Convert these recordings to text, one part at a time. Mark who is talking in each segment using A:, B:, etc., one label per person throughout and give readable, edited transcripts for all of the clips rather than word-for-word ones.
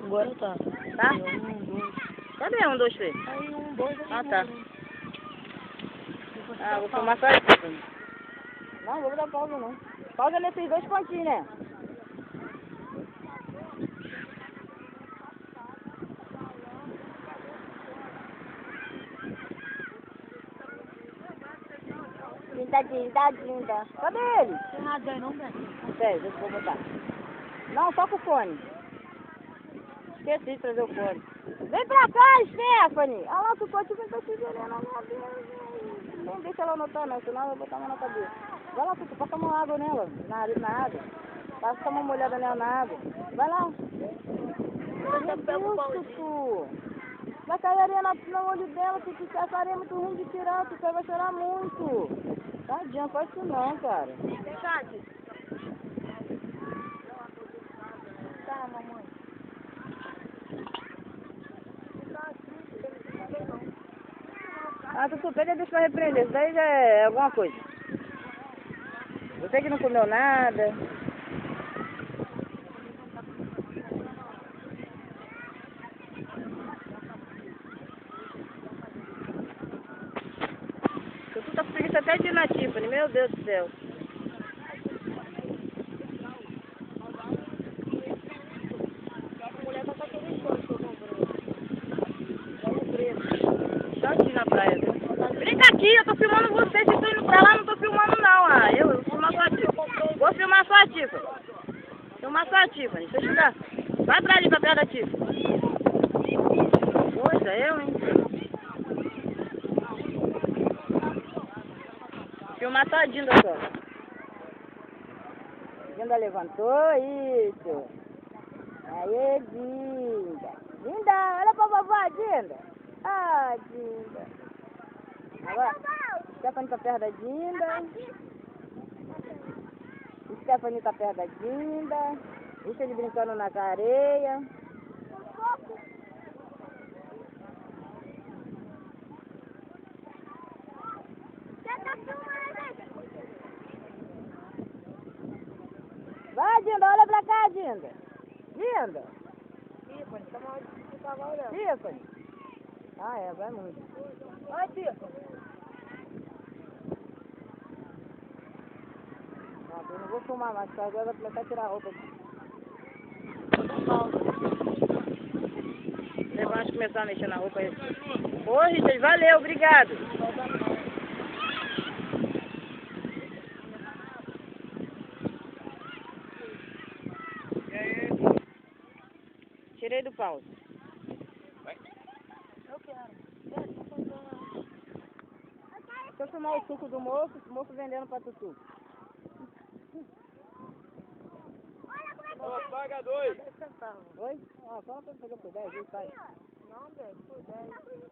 A: Agora tá.
B: Tá?
A: 1, 2.
B: Cadê 1, 2, 3?
A: Aí 1, 2,
B: Ah, tá. Ah, vou filmar só isso. Não, vou dar pausa não. Pausa nesses 2 pontinhos, né? Linda. Cadê ele?
A: Tem nada aí não, Beto?
B: Peraí, deixa eu botar. Não, só com o fone. Esqueci de trazer o fone. Vem pra cá, Stephanie! Olha lá, tu pode vir pra te ver, meu Deus. Nem deixa ela anotar não, senão eu vou botar a mão na cabeça. Vai lá, tu passa uma água nela, na água. Passa uma molhada nela na água. Vai lá. Meu Deus, Tutu. Vai cair areia no olho dela, Tutu. Essa areia é muito ruim de tirar, Tutu. Ela vai chorar muito. Tadinha, não faz isso não, cara.
A: Chat. Tá, mamãe.
B: Ah, Tutu, pega e deixa pra repreender. Isso daí já é alguma coisa. Você que não comeu nada. Tutu tá com preguiça até de ir na Tiffany, meu Deus do céu.
A: A mulher tá com aquele sonho que eu comprei.
B: Só aqui na praia, viu? Brinca aqui, eu tô filmando você. Se tô indo pra lá, não tô filmando não. Ah, eu vou filmar só a Tiffany. Vou filmar só a Tiffany. Filmar só a Tiffany, deixa eu te dar. Vai pra ali, pra perto da Tiffany. Poxa, eu, hein? Filmar só a Dinda só. Dinda levantou, isso. Aê, Dinda. Dinda, olha pra vovó, Dinda. Ah, Dinda. Agora, Stephanie tá perto da Dinda. Stephanie tá perto da Dinda. Deixa ele brincando na areia. Vai, Dinda, olha pra cá, Dinda. Dinda.
A: Tiffany, tá mal de cavalo, olhando.
B: Tiffany. Ah, é, vai muito.
A: Vai, Tiffany.
B: Eu não vou filmar mais, porque agora eu vou começar a tirar a roupa. Você vai começar a mexer na roupa aí. Ô, Richard, valeu, obrigado. Tirei do pause.
A: Eu quero.
B: Deixa eu filmar o suco do moço vendendo pra Tutu.
C: Paga 2.
A: 10 centavos.
B: Oi? Ah, só pra pegar por 10, sai.
A: Não, Beto, por 10.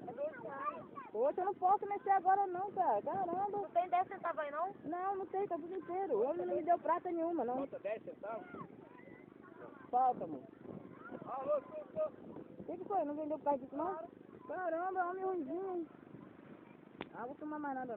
A: É 2 reais.
B: Poxa, eu não posso mexer agora não, cara. Caramba.
A: Não tem 10 centavos aí, não?
B: Não, não tem, tá tudo inteiro. O homem não me deu prata nenhuma, não.
C: Falta 10 centavos.
B: Falta, moço.
C: Alô, Tutu.
B: O que foi? Não vendeu por causa disso, não? Caramba, homem ruimzinho, hein? Ah, vou tomar mais nada, não.